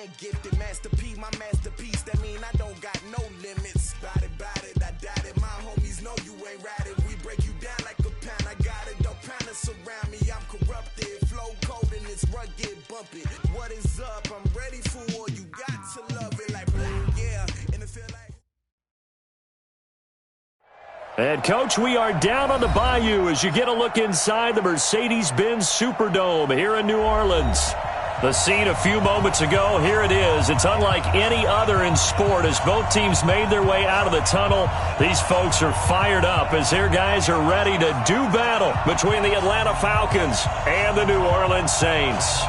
I'm gifted. Masterpiece, my masterpiece. That mean I don't got no limits. Bout it, I doubt it. My homies know you ain't ratted. We break you down like a pound. I got it, don't pound us around me. I'm corrupted. Flow cold and it's rugged, bumpy. What is up? I'm ready for war. You got to love it like black, yeah. And it feel like. And, Coach, we are down on the Bayou as you get a look inside the Mercedes-Benz Superdome here in New Orleans. The scene a few moments ago, here it is. It's unlike any other in sport as both teams made their way out of the tunnel. These folks are fired up as their guys are ready to do battle between the Atlanta Falcons and the New Orleans Saints.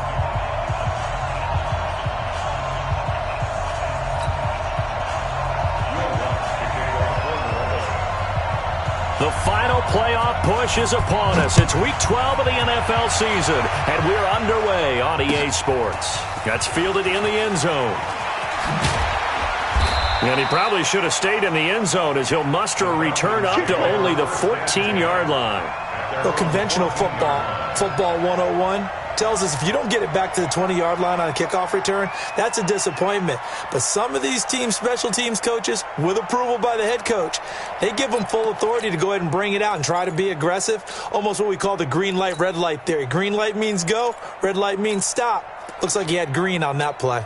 The final playoff push is upon us. It's Week 12 of the NFL season, and we're underway on EA Sports. That's fielded in the end zone. And he probably should have stayed in the end zone as he'll muster a return up to only the 14-yard line. Well, conventional football 101, tells us if you don't get it back to the 20-yard line on a kickoff return, that's a disappointment. But some of these special teams coaches, with approval by the head coach, they give them full authority to go ahead and bring it out and try to be aggressive, almost what we call the green light, red light theory. Green light means go, red light means stop. Looks like he had green on that play.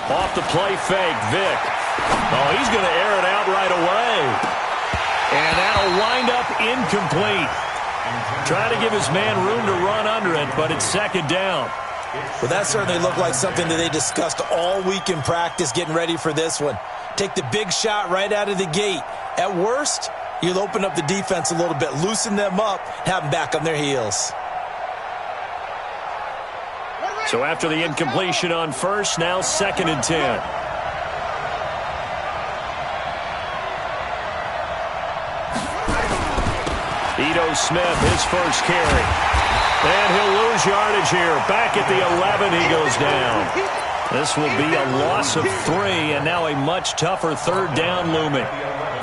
Off the play fake, Vic. Oh, he's going to air it out right away. And that'll wind up incomplete. Trying to give his man room to run under it, but it's second down. Well, that certainly looked like something that they discussed all week in practice getting ready for this one. Take the big shot right out of the gate. At worst, you'll open up the defense a little bit, loosen them up, have them back on their heels. So after the incompletion on first, now 2nd and 10. Ito Smith, his first carry. And he'll lose yardage here. Back at the 11, he goes down. This will be a loss of 3, and now a much tougher 3rd down looming.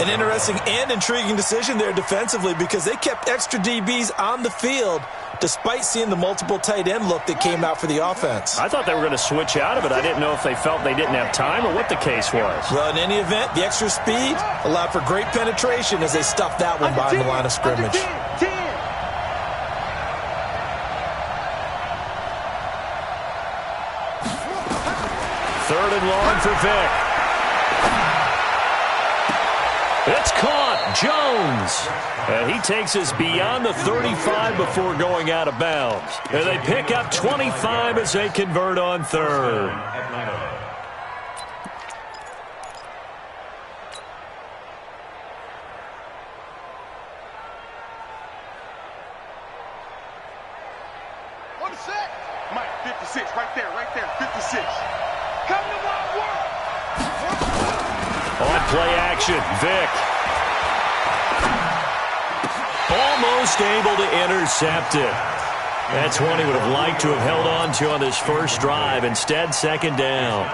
An interesting and intriguing decision there defensively because they kept extra DBs on the field despite seeing the multiple tight end look that came out for the offense. I thought they were going to switch out of it. I didn't know if they felt they didn't have time or what the case was. Well, in any event, the extra speed allowed for great penetration as they stuffed that one behind the line of scrimmage. 3rd and long for Vic. It's caught. Jones. And he takes us beyond the 35 before going out of bounds. And they pick up 25 as they convert on 3rd. Mike, 56, right there, 56. Come to my work. On play action, Vic. Almost able to intercept it. That's one he would have liked to have held on to on this first drive. Instead, 2nd down.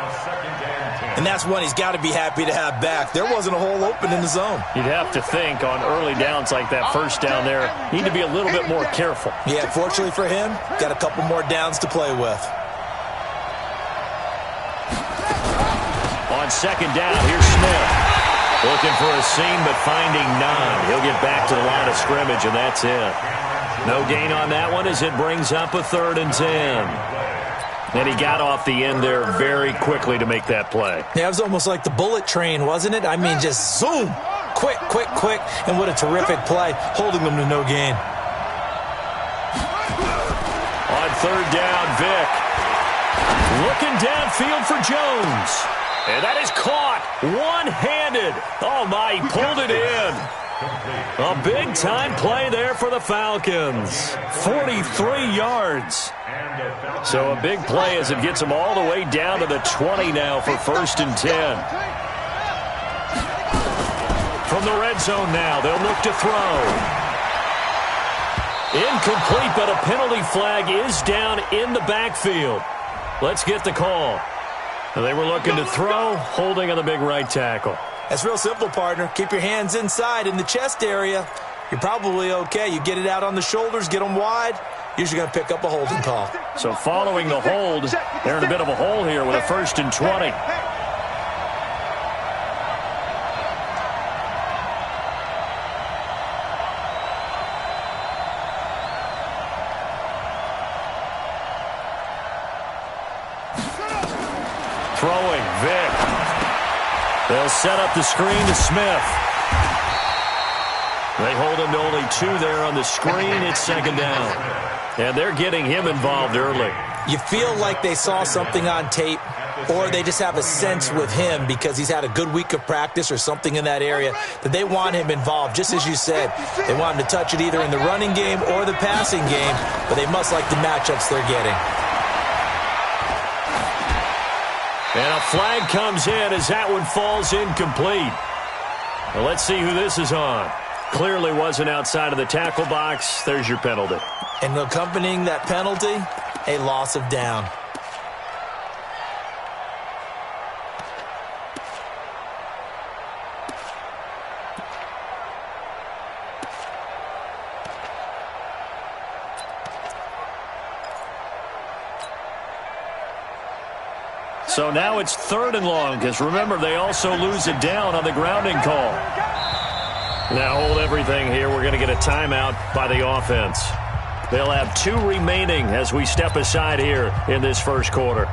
And that's one he's got to be happy to have back. There wasn't a hole open in the zone. You'd have to think on early downs like that first down there, need to be a little bit more careful. Yeah, fortunately for him, got a couple more downs to play with. On 2nd down, here's Smith. Looking for a seam, but finding none. He'll get back to the line of scrimmage, and that's it. No gain on that one as it brings up a 3rd and 10. And he got off the end there very quickly to make that play. Yeah, it was almost like the bullet train, wasn't it? I mean, just zoom. Quick. And what a terrific play, holding them to no gain. On 3rd down, Vic. Looking downfield for Jones. And that is caught one-handed. Oh, my, he pulled it in. A big-time play there for the Falcons. 43 yards. So a big play as it gets them all the way down to the 20 now for 1st and 10. From the red zone now, they'll look to throw. Incomplete, but a penalty flag is down in the backfield. Let's get the call. They were looking to throw, holding on the big right tackle. That's real simple, partner. Keep your hands inside in the chest area. You're probably okay. You get it out on the shoulders, get them wide. Usually going to pick up a holding call. So following the hold, they're in a bit of a hole here with a 1st and 20. Throwing, Vic. They'll set up the screen to Smith. They hold him to only 2 there on the screen. It's 2nd down. And they're getting him involved early. You feel like they saw something on tape, or they just have a sense with him because he's had a good week of practice or something in that area that they want him involved. Just as you said, they want him to touch it either in the running game or the passing game, but they must like the matchups they're getting. And a flag comes in as that one falls incomplete. Well, let's see who this is on. Clearly wasn't outside of the tackle box. There's your penalty. And accompanying that penalty, a loss of down. So now it's 3rd and long, because remember, they also lose it down on the grounding call. Now hold everything here. We're going to get a timeout by the offense. They'll have 2 remaining as we step aside here in this first quarter.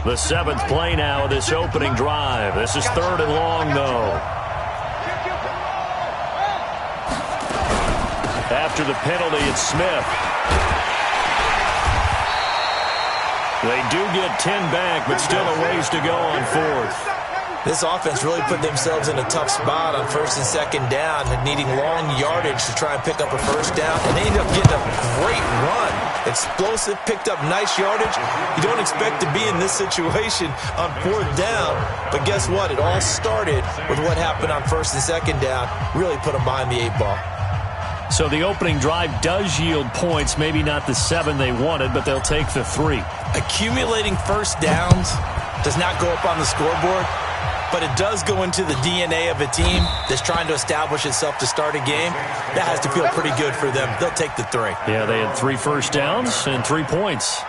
The 7th play now of this opening drive. This is 3rd and long, though. After the penalty, it's Smith. They do get 10 back, but still a ways to go on 4th. This offense really put themselves in a tough spot on 1st and 2nd down, needing long yardage to try and pick up a 1st down, and they ended up getting a great run. Explosive, picked up nice yardage. You don't expect to be in this situation on 4th down, but guess what? It all started with what happened on 1st and 2nd down. Really put them behind the 8 ball. So the opening drive does yield points, maybe not the 7 they wanted, but they'll take the 3. Accumulating 1st downs does not go up on the scoreboard, but it does go into the DNA of a team that's trying to establish itself to start a game. That has to feel pretty good for them. They'll take the 3. Yeah, they had 3 first downs and 3 points.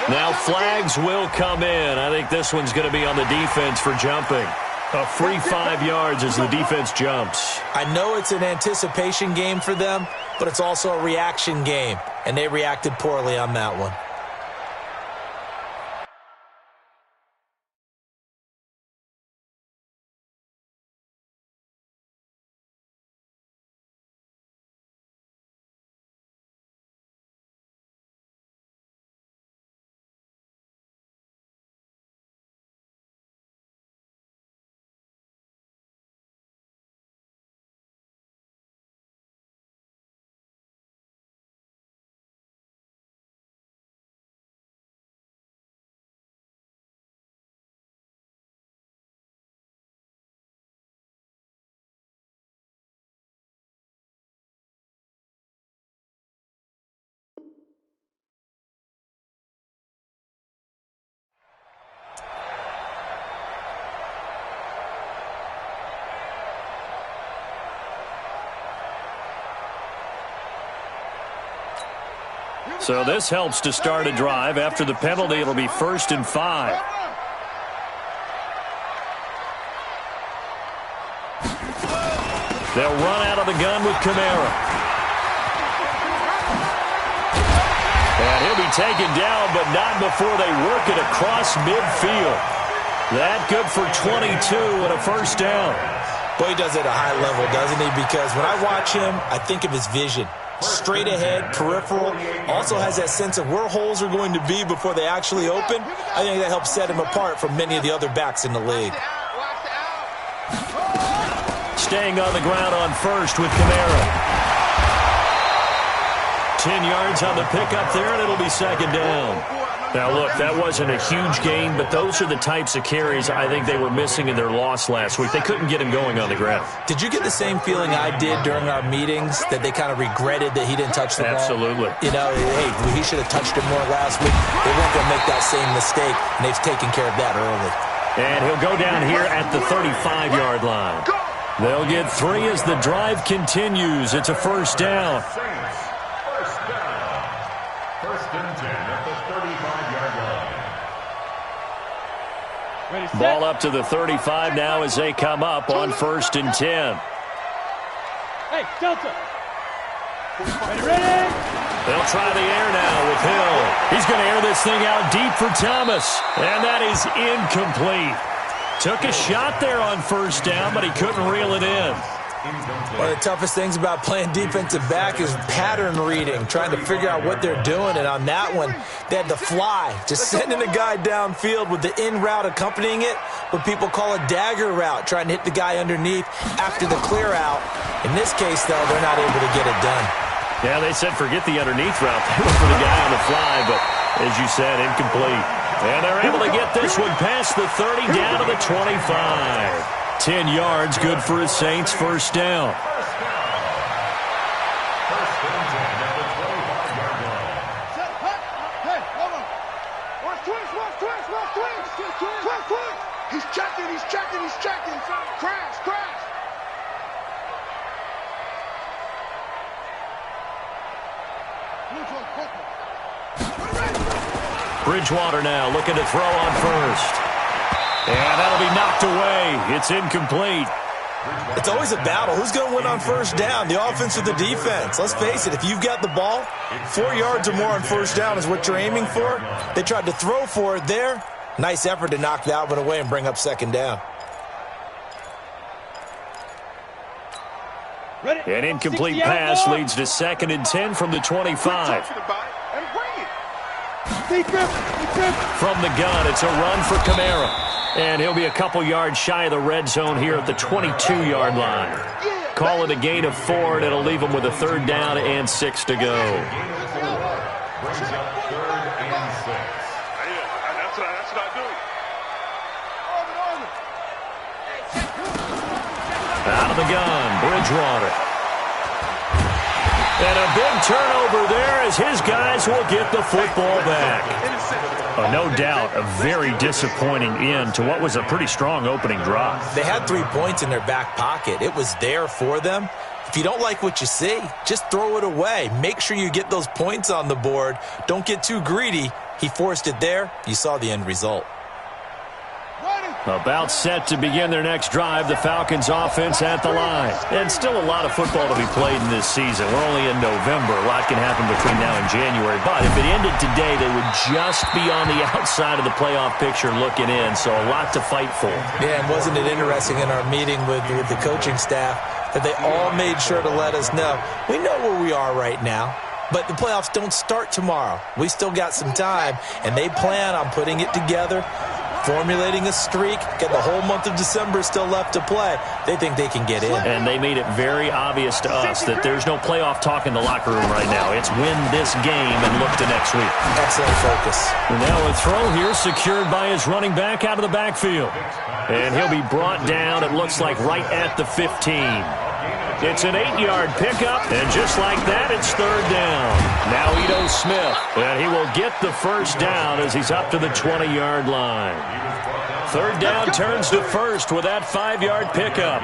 Now flags will come in. I think this one's going to be on the defense for jumping. A free 5 yards as the defense jumps. I know it's an anticipation game for them, but it's also a reaction game, and they reacted poorly on that one. So this helps to start a drive. After the penalty, it'll be 1st and 5. They'll run out of the gun with Kamara. And he'll be taken down, but not before they work it across midfield. That good for 22 and a 1st down. Boy, he does it at a high level, doesn't he? Because when I watch him, I think of his vision. Straight ahead, peripheral, also has that sense of where holes are going to be before they actually open. I think that helps set him apart from many of the other backs in the league. staying on the ground on first with Kamara. 10 yards on the pickup there, and it'll be second down. Now, look, that wasn't a huge gain, but those are the types of carries I think they were missing in their loss last week. They couldn't get him going on the ground. Did you get the same feeling I did during our meetings, that they kind of regretted that he didn't touch the ball? Absolutely. You know, hey, he should have touched it more last week. They weren't going to make that same mistake, and they've taken care of that early. And he'll go down here at the 35-yard line. They'll get 3 as the drive continues. It's a first down. Ball up to the 35 now as they come up on 1st and 10. Hey, Delta. Ready? They'll try the air now with Hill. He's going to air this thing out deep for Thomas. And that is incomplete. Took a shot there on 1st down, but he couldn't reel it in. One of the toughest things about playing defensive back is pattern reading, trying to figure out what they're doing. And on that one, they had to fly, just sending a guy downfield with the in route accompanying it, what people call a dagger route, trying to hit the guy underneath after the clear out. In this case, though, they're not able to get it done. Yeah, they said forget the underneath route. They went for the guy on the fly, but as you said, incomplete. And they're able to get this one past the 30 down to the 25. 10 yards, good for his Saints, first down. He's checking. Crash. Bridgewater now looking to throw on first. And that'll be knocked away. It's incomplete. It's always a battle. Who's going to win on first down, the offense or the defense? Let's face it, if you've got the ball, 4 yards or more on first down is what you're aiming for. They tried to throw for it there. Nice effort to knock that one away and bring up second down. An incomplete pass leads to 2nd and 10 from the 25. From the gun, it's a run for Kamara. And he'll be a couple yards shy of the red zone here at the 22-yard line. Call it a gain of 4, and it'll leave him with a 3rd down and 6 to go. Out of the gun, Bridgewater. And a big turnover there as his guys will get the football back. No doubt, a very disappointing end to what was a pretty strong opening drive. They had 3 points in their back pocket. It was there for them. If you don't like what you see, just throw it away. Make sure you get those points on the board. Don't get too greedy. He forced it there. You saw the end result. About set to begin their next drive, the Falcons offense at the line. And still a lot of football to be played in this season. We're only in November. A lot can happen between now and January. But if it ended today, they would just be on the outside of the playoff picture looking in. So a lot to fight for. Yeah, and wasn't it interesting in our meeting with the coaching staff that they all made sure to let us know, we know where we are right now. But the playoffs don't start tomorrow. We still got some time, and they plan on putting it together, formulating a streak, get the whole month of December still left to play. They think they can get in. And they made it very obvious to us that there's no playoff talk in the locker room right now. It's win this game and look to next week. Excellent focus. And now a throw here secured by his running back out of the backfield. And he'll be brought down, it looks like, right at the 15. It's an 8-yard pickup, and just like that, it's 3rd down. Now Ito Smith, and he will get the first down as he's up to the 20-yard line. 3rd down turns to 1st with that 5-yard pickup.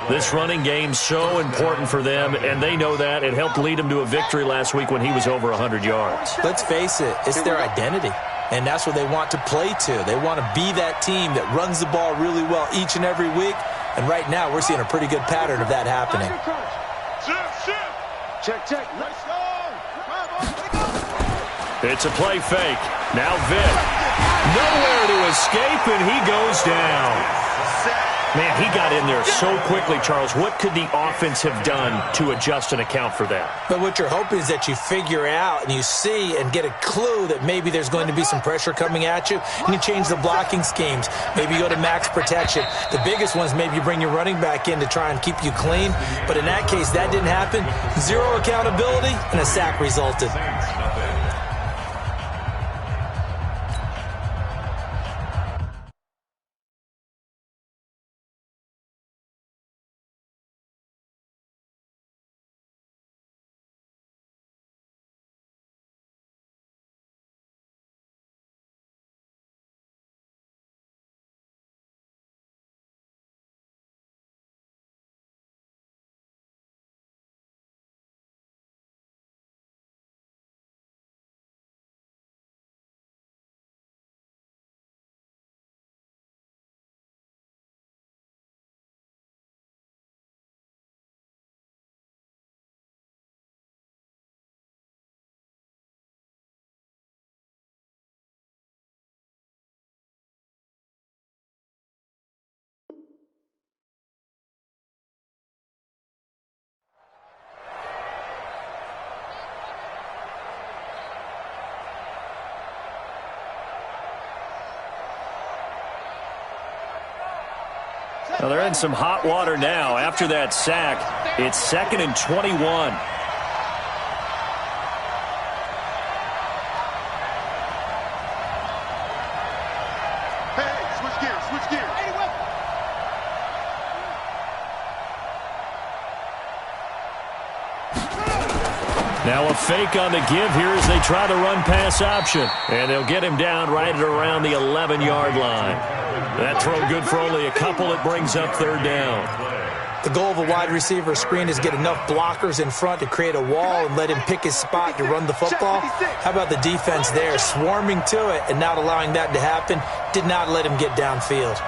This running game so important for them, and they know that. It helped lead them to a victory last week when he was over 100 yards. Let's face it, it's their identity, and that's what they want to play to. They want to be that team that runs the ball really well each and every week. And right now, we're seeing a pretty good pattern of that happening. Check. It's a play fake. Now Vick. Nowhere to escape, and he goes down. Man, he got in there so quickly, Charles. What could the offense have done to adjust and account for that? But what you're hoping is that you figure out and you see and get a clue that maybe there's going to be some pressure coming at you, and you change the blocking schemes. Maybe you go to max protection. The biggest one is maybe you bring your running back in to try and keep you clean. But in that case, that didn't happen. Zero accountability, and a sack resulted. Well, they're in some hot water now. After that sack, it's 2nd and 21. Hey, switch gears, switch gears. Now a fake on the give here as they try the run-pass option. And they'll get him down right at around the 11-yard line. That throw good for only a couple. It brings up 3rd down. The goal of a wide receiver screen is get enough blockers in front to create a wall and let him pick his spot to run the football. How about the defense there, swarming to it and not allowing that to happen? Did not let him get downfield.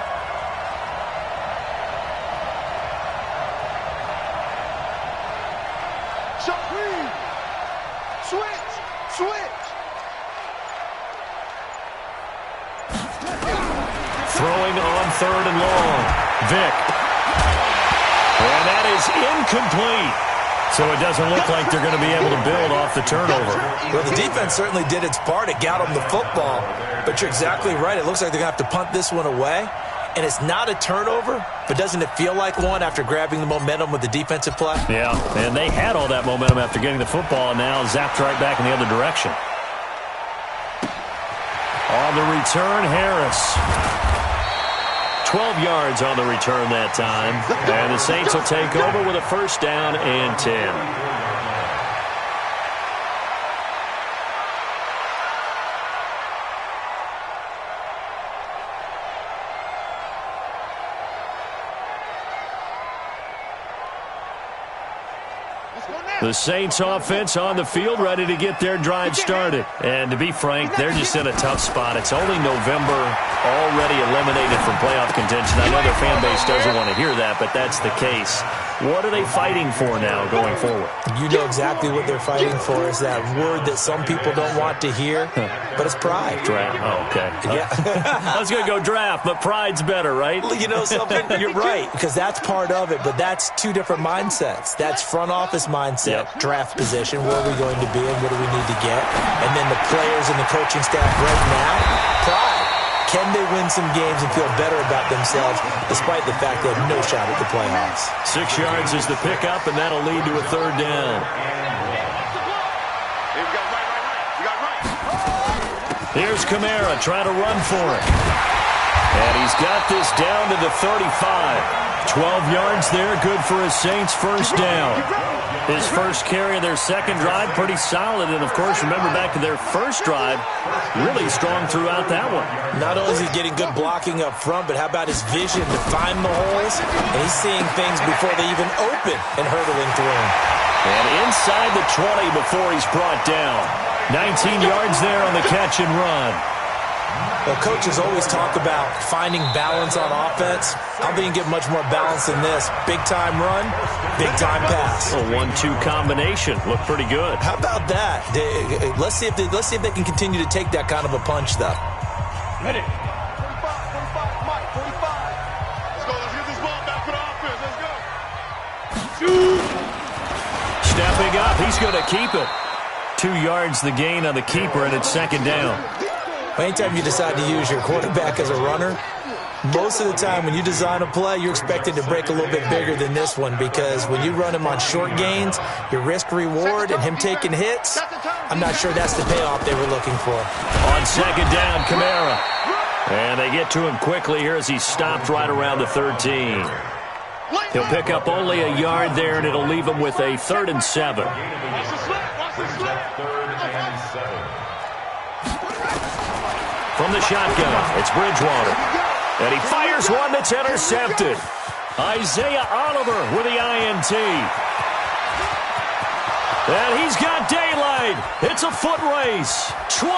Throwing on 3rd and long. Vick. And that is incomplete. So it doesn't look like they're going to be able to build off the turnover. Well, the defense certainly did its part. It got them the football. But you're exactly right. It looks like they're going to have to punt this one away. And it's not a turnover, but doesn't it feel like one after grabbing the momentum with the defensive play? Yeah, and they had all that momentum after getting the football, and now zapped right back in the other direction. On the return, Harris. 12 yards on the return that time. And the Saints will take over with a 1st down and 10. The Saints offense on the field, ready to get their drive started. And to be frank, they're just in a tough spot. It's only November, already eliminated from playoff contention. I know their fan base doesn't want to hear that, but that's the case. What are they fighting for now going forward? You know exactly what they're fighting for. Is that word that some people don't want to hear, but it's pride. Draft. Oh, okay. Yeah. I was going to go draft, but pride's better, right? You know something? You're right, because that's part of it, but that's two different mindsets. That's front office mindset, draft position, where are we going to be and what do we need to get? And then the players and the coaching staff right now, pride. Can they win some games and feel better about themselves despite the fact they have no shot at the playoffs? 6 yards is the pickup, and that'll lead to a 3rd down. Here's Kamara trying to run for it. And he's got this down to the 35. 12 yards there, good for a Saints 1st down. His first carry of their second drive, pretty solid. And, of course, remember back to their first drive, really strong throughout that one. Not only is he getting good blocking up front, but how about his vision to find the holes? And he's seeing things before they even open and hurtling through them. And inside the 20 before he's brought down. 19 yards there on the catch and run. Well, coaches always talk about finding balance on offense. I'm being given much more balance than this. Big-time run, big-time pass. A 1-2 combination. Looked pretty good. How about that? Let's see if they can continue to take that kind of a punch, though. Ready. 45, Mike, 45. Let's go, let's get this Stepping up, he's going to keep it. 2 yards the gain on the keeper, and it's second down. Anytime you decide to use your quarterback as a runner, most of the time when you design a play, you're expected to break a little bit bigger than this one, because when you run him on short gains, your risk-reward and him taking hits, I'm not sure that's the payoff they were looking for. On second down, Kamara. And they get to him quickly here as he stopped right around the 13. He'll pick up only a yard there, and it'll leave him with a 3rd and 7. From the shotgun, it's Bridgewater. And he fires one that's intercepted. Isaiah Oliver with the INT. And he's got daylight. It's a foot race. 20,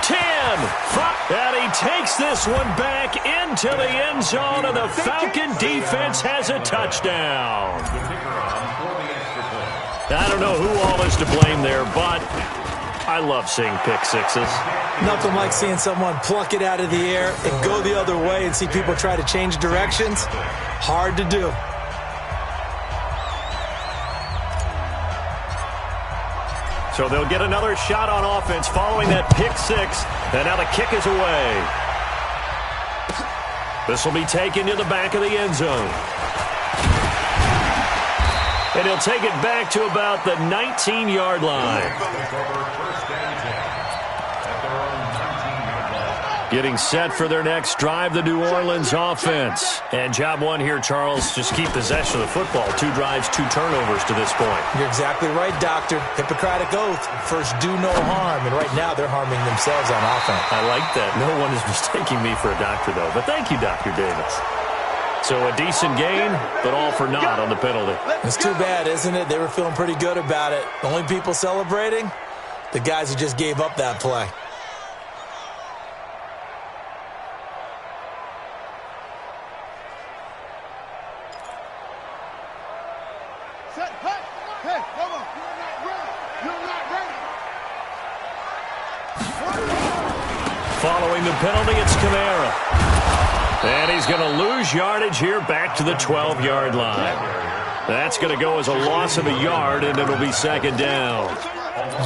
10, 5. And he takes this one back into the end zone, and the Falcon defense has a touchdown. I don't know who all is to blame there, but I love seeing pick sixes. Nothing like seeing someone pluck it out of the air and go the other way and see people try to change directions. Hard to do. So they'll get another shot on offense following that pick six. And now the kick is away. This will be taken to the back of the end zone. And he'll take it back to about the 19-yard line. Getting set for their next drive, the New Orleans offense. And job one here, Charles, just keep possession of the football. 2 drives, 2 turnovers to this point. You're exactly right, Doctor. Hippocratic oath. First, do no harm. And right now, they're harming themselves on offense. I like that. No one is mistaking me for a doctor, though. But thank you, Dr. Davis. So a decent gain, but all for naught on the penalty. It's too bad, isn't it? They were feeling pretty good about it. The only people celebrating? The guys who just gave up that play. Hey, come on. You're not ready. Following the penalty, it's Kamara. And he's going to lose yardage here back to the 12-yard line. That's going to go as a loss of a yard, and it'll be second down.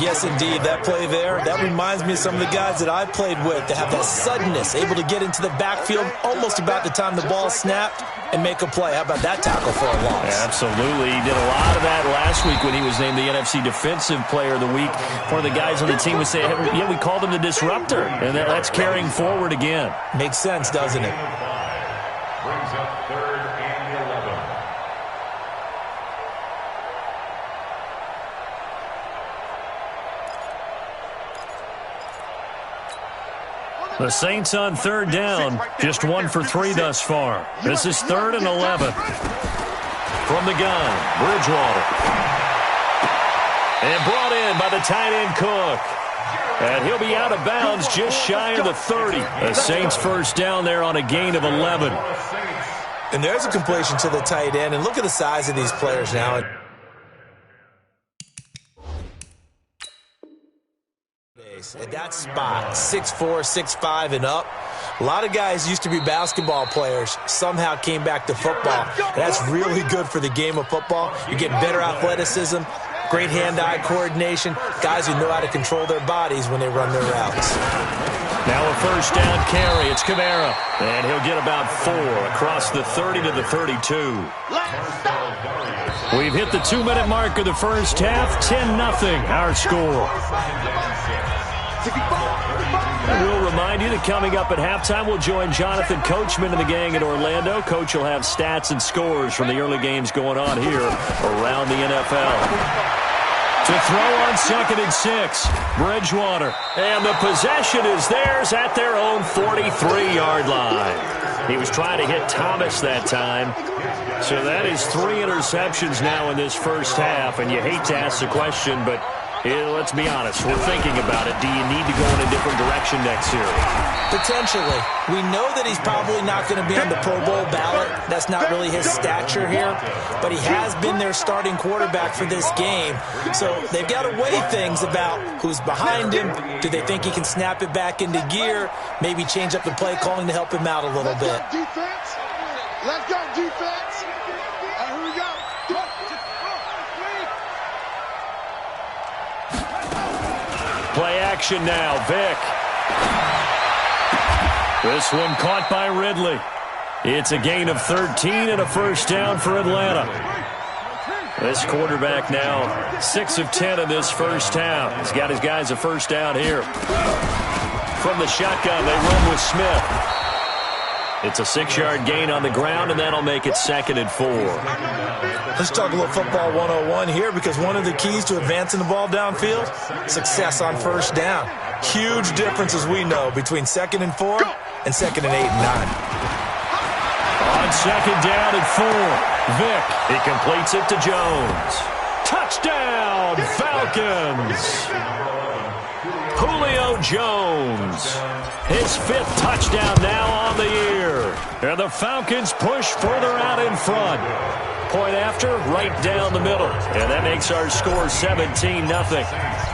Yes, indeed. That play there, that reminds me of some of the guys that I've played with that have that suddenness, able to get into the backfield almost about the time the ball snapped and make a play. How about that tackle for a loss? Absolutely. He did a lot of that last week when he was named the NFC Defensive Player of the Week. One of the guys on the team would say, hey, yeah, we called him the disruptor, and that's carrying forward again. Makes sense, doesn't it? Brings up 3rd and 11. The Saints on 3rd down, just 1 for 3 thus far. This is 3rd and 11. From the gun, Bridgewater. And brought in by the tight end Cook. And he'll be out of bounds just shy of the 30. The Saints first down there on a gain of 11. And there's a completion to the tight end. And look at the size of these players now. At that spot, 6'4", 6'5", and up. A lot of guys used to be basketball players, somehow came back to football. And that's really good for the game of football. You get better athleticism, great hand-eye coordination, guys who know how to control their bodies when they run their routes. Now a first down carry. It's Kamara. And he'll get about 4 across the 30 to the 32. We've hit the 2-minute mark of the first half. 10-0 our score. And we'll remind you that coming up at halftime, we'll join Jonathan Coachman and the gang in Orlando. Coach will have stats and scores from the early games going on here around the NFL. To throw on 2nd and 6, Bridgewater. And the possession is theirs at their own 43-yard line. He was trying to hit Thomas that time. So that is 3 interceptions now in this first half. And you hate to ask the question, but let's be honest, we're thinking about it. Do you need to go in a different direction next year? Potentially. We know that he's probably not going to be on the Pro Bowl ballot. That's not really his stature here. But he has been their starting quarterback for this game. So they've got to weigh things about who's behind him. Do they think he can snap it back into gear? Maybe change up the play calling to help him out a little bit. Defense. Let's go, defense. Here we go. action now. Vick. This one caught by Ridley. It's a gain of 13 and a first down for Atlanta. This quarterback now 6 of 10 in this first half. He's got his guys a first down here. From the shotgun, they run with Smith. It's a 6-yard gain on the ground, and that'll make it 2nd and 4. Let's talk a little football 101 here, because one of the keys to advancing the ball downfield, success on first down. Huge difference, as we know, between 2nd and 4 and 2nd and 8 and 9. On 2nd down and 4, Vick. He completes it to Jones. Touchdown, Falcons! Julio Jones. His 5th touchdown now on the year. And the Falcons push further out in front. Point after, right down the middle. And that makes our score 17-0.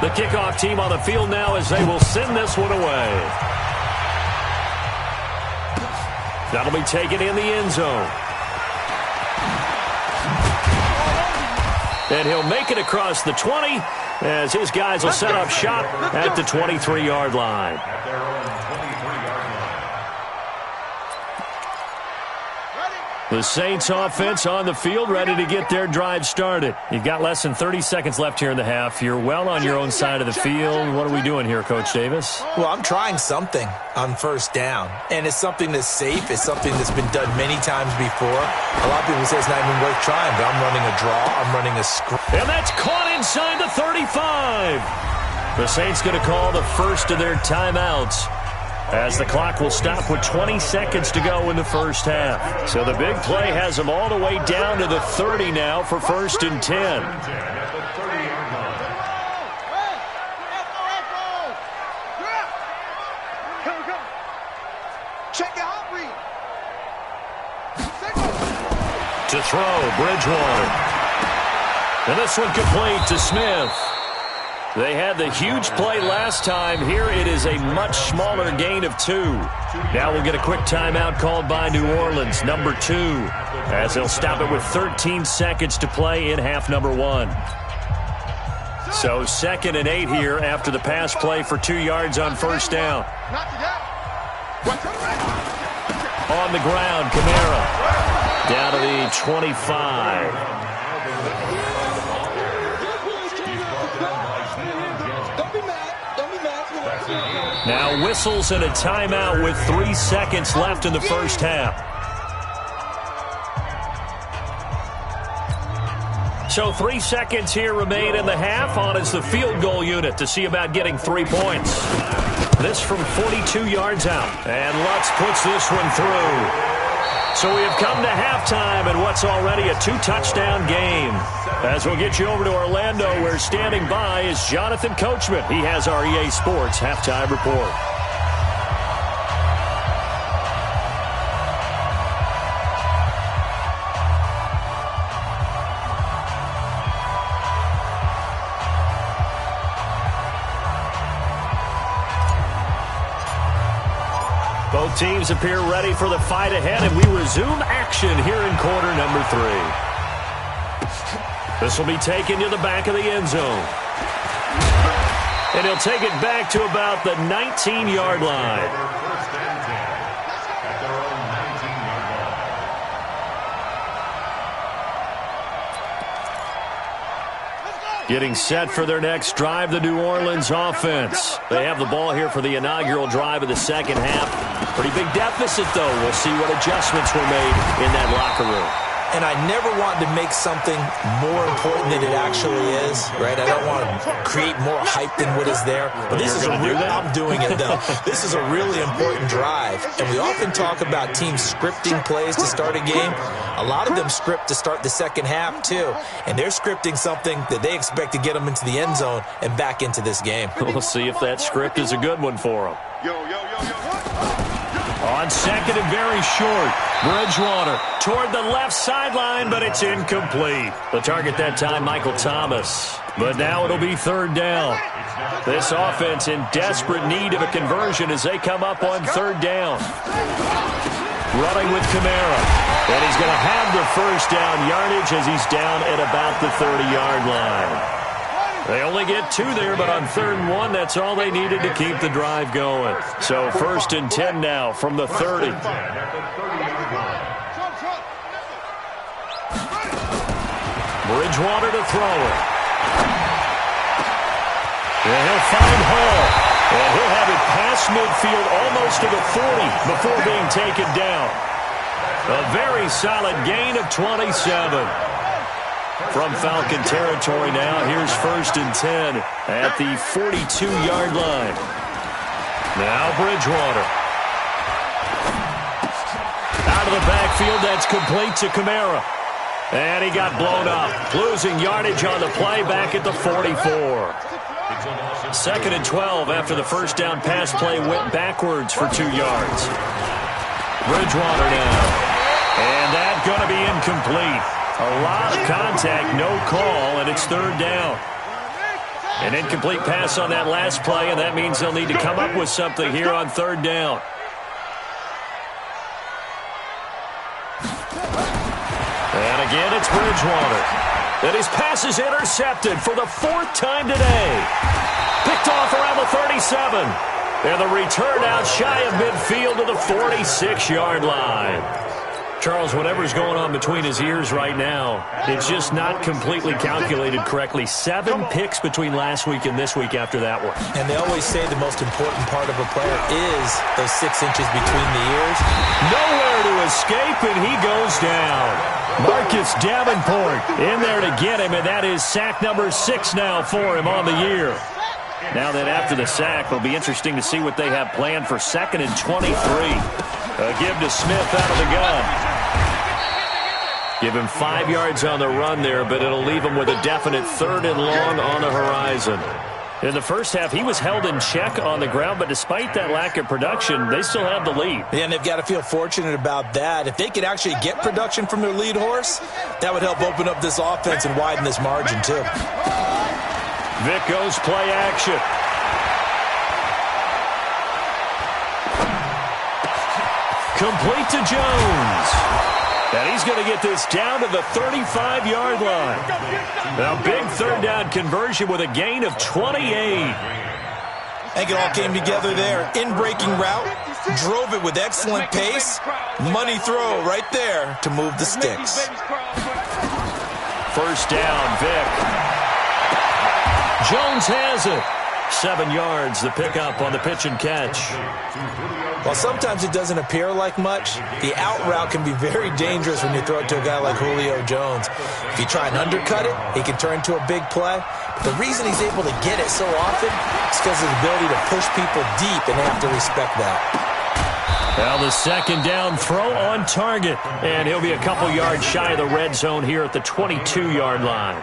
The kickoff team on the field now as they will send this one away. That'll be taken in the end zone. And he'll make it across the 20 as his guys will set up shop at the 23-yard line. The Saints offense on the field, ready to get their drive started. You've got less than 30 seconds left here in the half. You're well on your own side of the field. What are we doing here, Coach Davis? Well, I'm trying something on first down, and it's something that's safe. It's something that's been done many times before. A lot of people say it's not even worth trying, but I'm running a draw. I'm running a screen. And that's caught inside the 35. The Saints going to call the first of their timeouts, as the clock will stop with 20 seconds to go in the first half. So the big play has them all the way down to the 30 now for 1st and 10. To throw, Bridgewater. And this one complete to Smith. They had the huge play last time. Here it is a much smaller gain of 2. Now we'll get a quick timeout called by New Orleans, number 2, as they'll stop it with 13 seconds to play in half number 1. So 2nd and 8 here after the pass play for 2 yards on first down. On the ground, Kamara down to the 25. Now whistles and a timeout with 3 seconds left in the first half. So 3 seconds here remain in the half. On is the field goal unit to see about getting 3 points. This from 42 yards out. And Lutz puts this one through. So we have come to halftime in what's already a 2-touchdown game. As we'll get you over to Orlando, where standing by is Jonathan Coachman. He has our EA Sports halftime report. Both teams appear ready for the fight ahead, and we resume action here in quarter number 3. This will be taken to the back of the end zone. And he'll take it back to about the 19-yard line. Getting set for their next drive, the New Orleans offense. They have the ball here for the inaugural drive of the second half. Pretty big deficit, though. We'll see what adjustments were made in that locker room. And I never want to make something more important than it actually is, right? I don't want to create more hype than what is there. But this is a real, I'm doing it, though. This is a really important drive. And we often talk about teams scripting plays to start a game. A lot of them script to start the second half, too. And they're scripting something that they expect to get them into the end zone and back into this game. We'll see if that script is a good one for them. On 2nd and very short, Bridgewater toward the left sideline, but it's incomplete. The target that time, Michael Thomas. But now it'll be 3rd down. This offense in desperate need of a conversion as they come up on 3rd down. Running with Kamara. And he's going to have the first down yardage as he's down at about the 30-yard line. They only get 2 there, but on 3rd and 1, that's all they needed to keep the drive going. So 1st and 10 now from the 30. Bridgewater to throw it. And he'll find Hall. And he'll have it past midfield almost to the 40 before being taken down. A very solid gain of 27. From Falcon territory now, here's 1st and 10 at the 42-yard line. Now Bridgewater. Out of the backfield, that's complete to Kamara. And he got blown up, losing yardage on the play back at the 44. 2nd and 12 after the first down pass play went backwards for 2 yards. Bridgewater now. And that's going to be incomplete. A lot of contact, no call, and it's 3rd down. An incomplete pass on that last play, and that means they'll need to come up with something here on 3rd down. And again, it's Bridgewater. And his pass is intercepted for the 4th time today. Picked off around the 37. And the return out shy of midfield to the 46-yard line. Charles, whatever's going on between his ears right now, it's just not completely calculated correctly. 7 picks between last week and this week after that one. And they always say the most important part of a player is those 6 inches between the ears. Nowhere to escape, and he goes down. Marcus Davenport in there to get him, and that is sack number 6 now for him on the year. Now that after the sack, it'll be interesting to see what they have planned for 2nd and 23. A give to Smith out of the gun. Give him 5 yards on the run there, but it'll leave him with a definite 3rd and long on the horizon. In the first half, he was held in check on the ground, but despite that lack of production, they still have the lead. Yeah, and they've got to feel fortunate about that. If they could actually get production from their lead horse, that would help open up this offense and widen this margin, too. Vic goes play action. Complete to Jones. And he's going to get this down to the 35-yard line. Now, big 3rd down conversion with a gain of 28. I think it all came together there. In-breaking route, drove it with excellent pace. Money throw right there to move the sticks. 1st down, Vic. Jones has it. 7 yards, the pickup on the pitch and catch. While sometimes it doesn't appear like much, the out route can be very dangerous when you throw it to a guy like Julio Jones. If you try and undercut it, he can turn into a big play. But the reason he's able to get it so often is because of his ability to push people deep, and they have to respect that. Now the 2nd down throw on target, and he'll be a couple yards shy of the red zone here at the 22-yard line.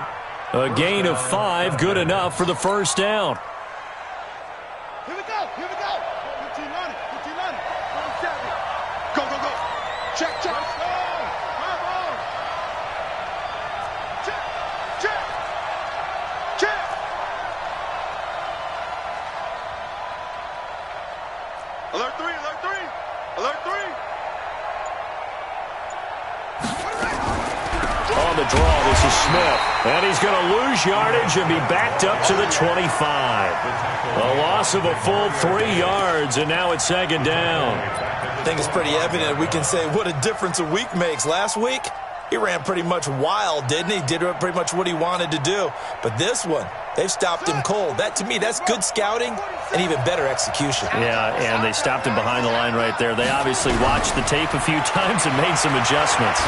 A gain of 5, good enough for the 1st down. Here we go, here we go. 15 on it, 15 on it. Go, go, go. Check, check. Let's go. Come on. Check, check, check. Alert 3, alert 3, alert 3. On the draw, this is Smith. And he's going to lose yardage and be backed up to the 25. A loss of a full 3 yards, and now it's 2nd down. I think it's pretty evident. We can say what a difference a week makes. Last week, he ran pretty much wild, didn't he? Did pretty much what he wanted to do. But this one, they've stopped him cold. That, to me, that's good scouting and even better execution. Yeah, and they stopped him behind the line right there. They obviously watched the tape a few times and made some adjustments.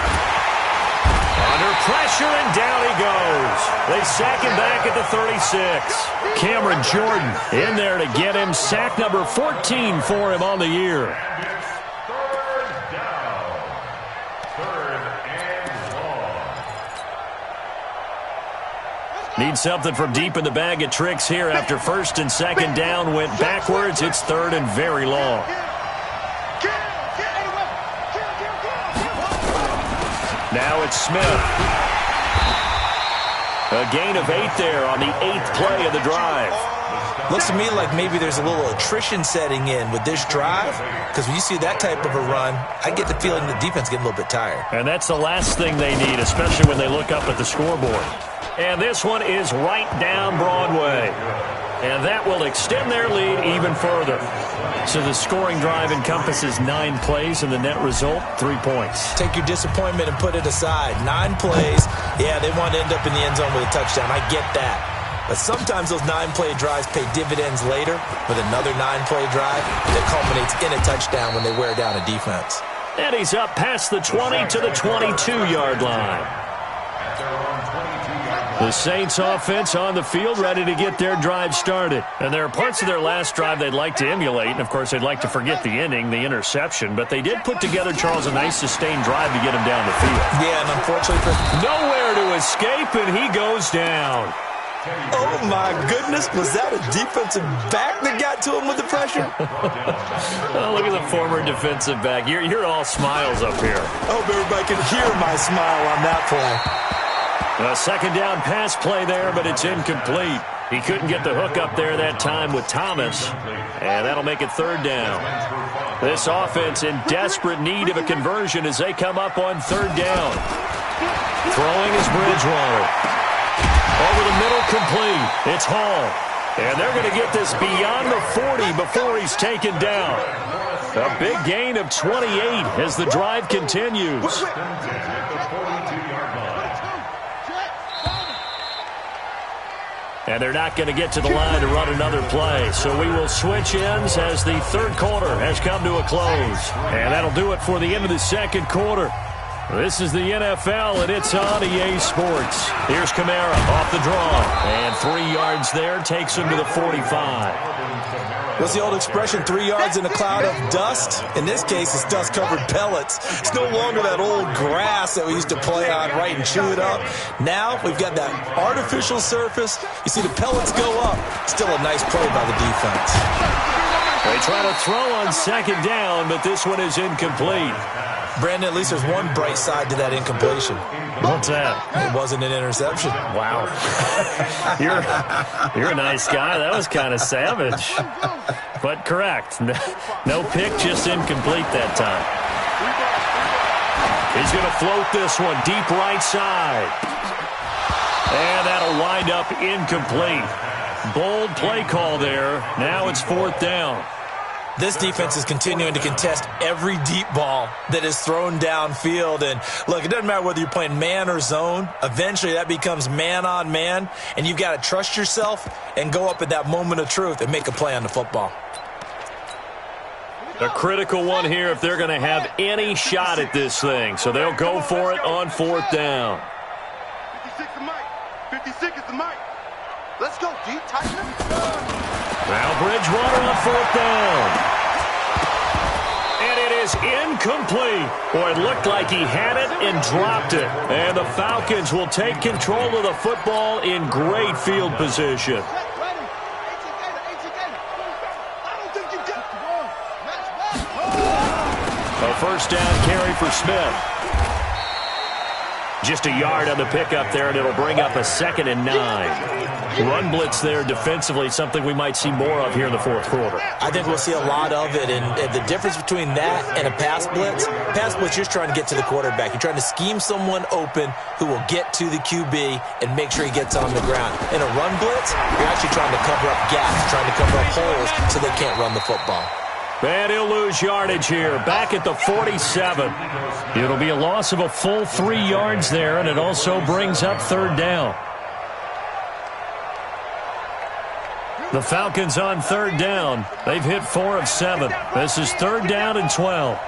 Under pressure, and down he goes. They sack him back at the 36. Cameron Jordan in there to get him. Sack number 14 for him on the year. 3rd down. 3rd and long. Need something from deep in the bag of tricks here after 1st and 2nd down went backwards. It's 3rd and very long. Now it's Smith. A gain of 8 there on the 8th play of the drive. Looks to me like maybe there's a little attrition setting in with this drive, because when you see that type of a run, I get the feeling the defense getting a little bit tired. And that's the last thing they need, especially when they look up at the scoreboard. And this one is right down Broadway. And that will extend their lead even further. So the scoring drive encompasses 9 plays, and the net result, 3 points. Take your disappointment and put it aside. 9 plays. Yeah, they want to end up in the end zone with a touchdown. I get that. But sometimes those 9-play drives pay dividends later with another 9-play drive that culminates in a touchdown when they wear down a defense. And he's up past the 20 to the 22-yard line. The Saints offense on the field ready to get their drive started. And there are parts of their last drive they'd like to emulate. And, of course, they'd like to forget the ending, the interception. But they did put together, Charles, a nice sustained drive to get him down the field. Yeah, and unfortunately, nowhere to escape, and he goes down. Oh, my goodness. Was that a defensive back that got to him with the pressure? Oh, look at the former defensive back. You're all smiles up here. I hope everybody can hear my smile on that play. A second down pass play there, but it's incomplete. He couldn't get the hook up there that time with Thomas, and that'll make it third down. This offense in desperate need of a conversion as they come up on third down. Throwing is Bridgewater. Over the middle, complete. It's Hall. And they're going to get this beyond the 40 before he's taken down. A big gain of 28 as the drive continues. And they're not going to get to the line to run another play. So we will switch ends as the third quarter has come to a close. And that'll do it for the end of the second quarter. This is the NFL, and it's on EA Sports. Here's Kamara off the draw. And 3 yards there takes him to the 45. What's the old expression, 3 yards in a cloud of dust? In this case, it's dust-covered pellets. It's no longer that old grass that we used to play on, right, and chew it up. Now we've got that artificial surface. You see the pellets go up. Still a nice play by the defense. They try to throw on second down, but this one is incomplete. Brandon, at least there's one bright side to that incompletion. What's that? It wasn't an interception. Wow. You're a nice guy. That was kind of savage. But correct. No pick, just incomplete that time. He's going to float this one deep right side. And that'll wind up incomplete. Bold play call there. Now it's fourth down. This defense is continuing to contest every deep ball that is thrown downfield. And, look, it doesn't matter whether you're playing man or zone. Eventually that becomes man-on-man, and you've got to trust yourself and go up at that moment of truth and make a play on the football. A critical one here if they're going to have any shot at this thing. So they'll go for it on fourth down. 56 is Mike. 56 is the Mike. Let's go, G. Tighten up. Now Bridgewater on fourth down. And it is incomplete. Boy, it looked like he had it and dropped it. And the Falcons will take control of the football in great field position. A first down carry for Smith. Just a yard on the pickup there, and it'll bring up a 2nd and 9. Run blitz there defensively, something we might see more of here in the fourth quarter. I think we'll see a lot of it, and the difference between that and a pass blitz, you're just trying to get to the quarterback. You're trying to scheme someone open who will get to the QB and make sure he gets on the ground. In a run blitz, you're actually trying to cover up gaps, trying to cover up holes so they can't run the football. And he'll lose yardage here, back at the 47. It'll be a loss of a full 3 yards there, and it also brings up third down. The Falcons on third down. They've hit 4 of 7. This is third down and 12.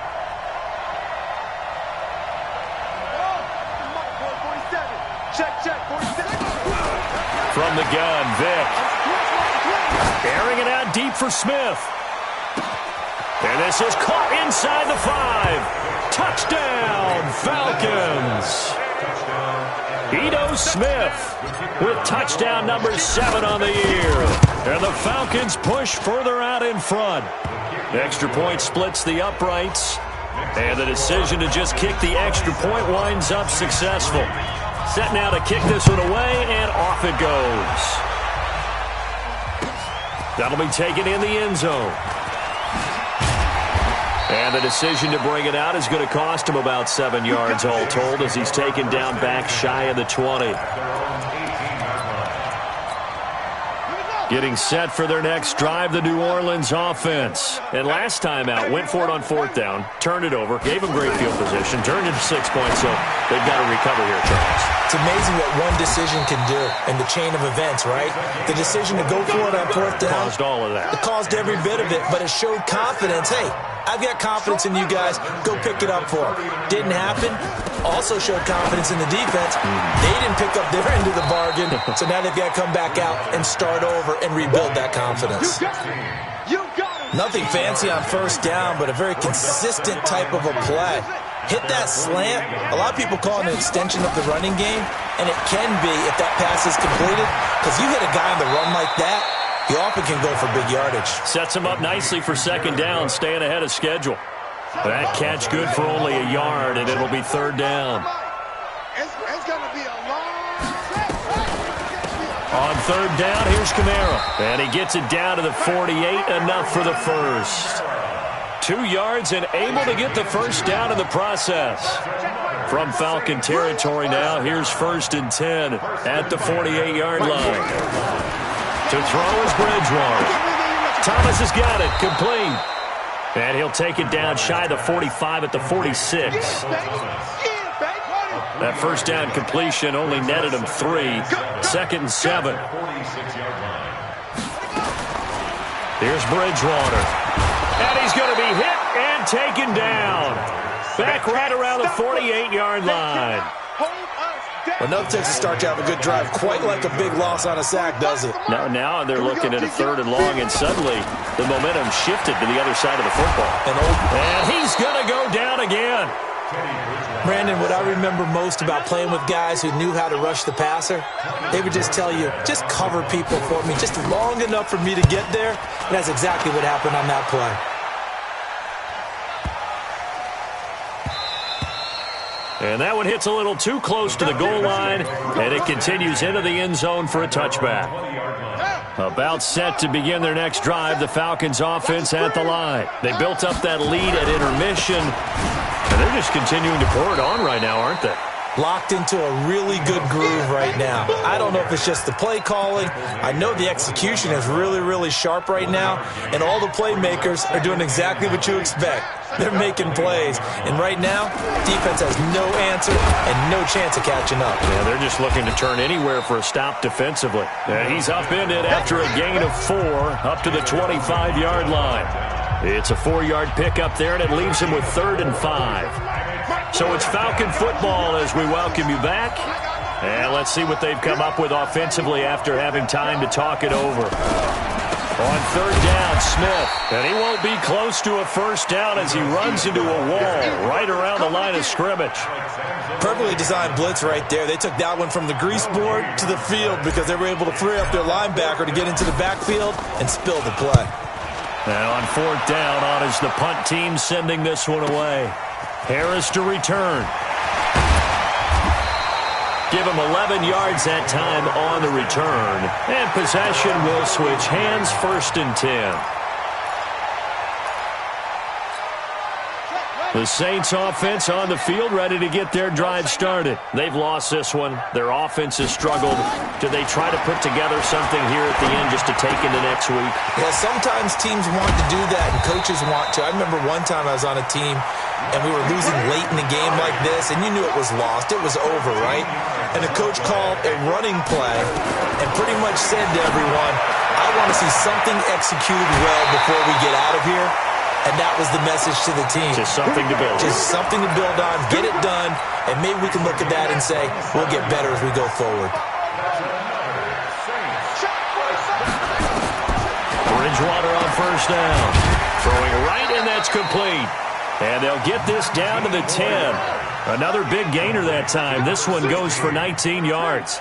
From the gun, Vic. Airing it out deep for Smith. And this is caught inside the 5. Touchdown, Falcons. Ito Smith with touchdown number 7 on the year. And the Falcons push further out in front. The extra point splits the uprights. And the decision to just kick the extra point winds up successful. Set now to kick this one away, and off it goes. That'll be taken in the end zone. And the decision to bring it out is going to cost him about 7 yards all told as he's taken down back shy of the 20. Getting set for their next drive, the New Orleans offense. And last time out, went for it on 4th down, turned it over, gave them great field position, turned into 6 points, so they've got to recover here, Charles. It's amazing what one decision can do in the chain of events, right? The decision to go for it on 4th down. Caused all of that. It caused every bit of it, but it showed confidence. Hey, I've got confidence in you guys. Go pick it up for them. Didn't happen. Also showed confidence in the defense. They didn't pick up their end of the bargain, so now they've got to come back out and start over and rebuild that confidence. Nothing fancy on 1st down, but a very consistent type of a play. Hit that slant. A lot of people call it an extension of the running game, and it can be if that pass is completed, because you hit a guy on the run like that, you often can go for big yardage. Sets him up nicely for 2nd down, staying ahead of schedule. That catch good for only a yard, and it'll be 3rd down. It's going to be a long On 3rd down, here's Kamara. And he gets it down to the 48, enough for the first. 2 yards and able to get the 1st down in the process. From Falcon territory now, here's 1st and 10 at the 48-yard line. To throw is Bridgewater. Thomas has got it, complete. And he'll take it down shy of the 45 at the 46. That 1st down completion only netted him 3. 2nd and 7. Here's Bridgewater. And he's going to be hit and taken down. Back right around the 48-yard line. Well, nothing takes a start to have a good drive quite like a big loss on a sack, does it? Now they're looking at a 3rd and long, and suddenly the momentum shifted to the other side of the football. And he's going to go down again. Brandon, what I remember most about playing with guys who knew how to rush the passer, they would just tell you, just cover people for me, just long enough for me to get there. And that's exactly what happened on that play. And that one hits a little too close to the goal line, and it continues into the end zone for a touchback. About set to begin their next drive, the Falcons offense at the line. They built up that lead at intermission, and they're just continuing to pour it on right now, aren't they? Locked into a really good groove right now. I don't know if it's just the play calling. I know the execution is really, really sharp right now, and all the playmakers are doing exactly what you expect. They're making plays, and right now, defense has no answer and no chance of catching up. Yeah, they're just looking to turn anywhere for a stop defensively. And he's upended after a gain of 4 up to the 25-yard line. It's a 4-yard pickup there, and it leaves him with 3rd and 5. So it's Falcon football as we welcome you back. And let's see what they've come up with offensively after having time to talk it over. On 3rd down, Smith. And he won't be close to a 1st down as he runs into a wall right around the line of scrimmage. Perfectly designed blitz right there. They took that one from the grease board to the field because they were able to free up their linebacker to get into the backfield and spill the play. And on 4th down, on is the punt team sending this one away. Harris to return. Give him 11 yards that time on the return. And possession will switch hands, 1st and 10. The Saints offense on the field ready to get their drive started. They've lost this one. Their offense has struggled. Do they try to put together something here at the end just to take into next week? Yeah, sometimes teams want to do that and coaches want to. I remember one time I was on a team and we were losing late in the game like this, and you knew it was lost. It was over, right? And the coach called a running play and pretty much said to everyone, I want to see something executed well before we get out of here. And that was the message to the team. Just something to build. Just something to build on, get it done, and maybe we can look at that and say, we'll get better as we go forward. Bridgewater on 1st down. Throwing right, and that's complete. And they'll get this down to the 10. Another big gainer that time. This one goes for 19 yards.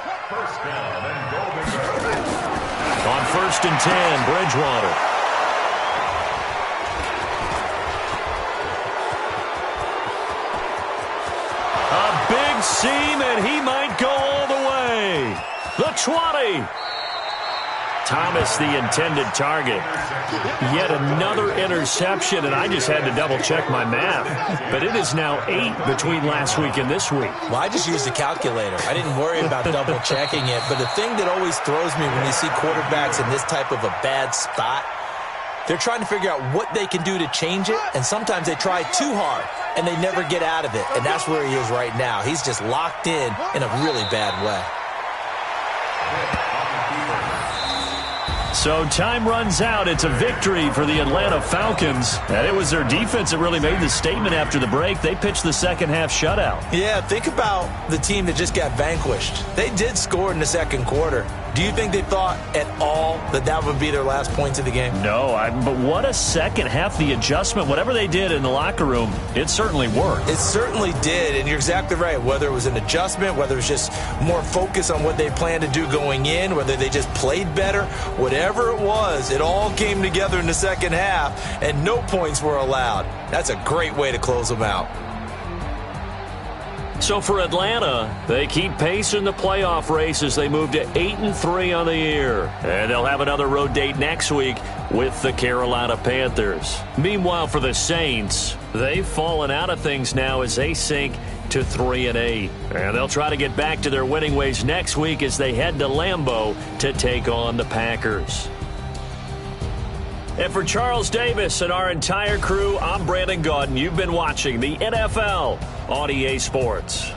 On 1st and 10, Bridgewater. Seam, and he might go all the way. The 20. Thomas the intended target. Yet another interception, and I just had to double-check my math. But it is now 8 between last week and this week. Well, I just used a calculator. I didn't worry about double-checking it. But the thing that always throws me when you see quarterbacks in this type of a bad spot, they're trying to figure out what they can do to change it, and sometimes they try too hard, and they never get out of it. And that's where he is right now. He's just locked in a really bad way. So time runs out. It's a victory for the Atlanta Falcons. And it was their defense that really made the statement after the break. They pitched the second-half shutout. Yeah, think about the team that just got vanquished. They did score in the second quarter. Do you think they thought at all that that would be their last points of the game? No, but what a second half. The adjustment, whatever they did in the locker room, it certainly worked. It certainly did, and you're exactly right. Whether it was an adjustment, whether it was just more focus on what they planned to do going in, whether they just played better, whatever it was, it all came together in the second half, and no points were allowed. That's a great way to close them out. So for Atlanta, they keep pace in the playoff race as they move to 8-3 on the year. And they'll have another road date next week with the Carolina Panthers. Meanwhile, for the Saints, they've fallen out of things now as they sink to 3-8. And they'll try to get back to their winning ways next week as they head to Lambeau to take on the Packers. And for Charles Davis and our entire crew, I'm Brandon Gaudin. You've been watching the NFL on EA Sports.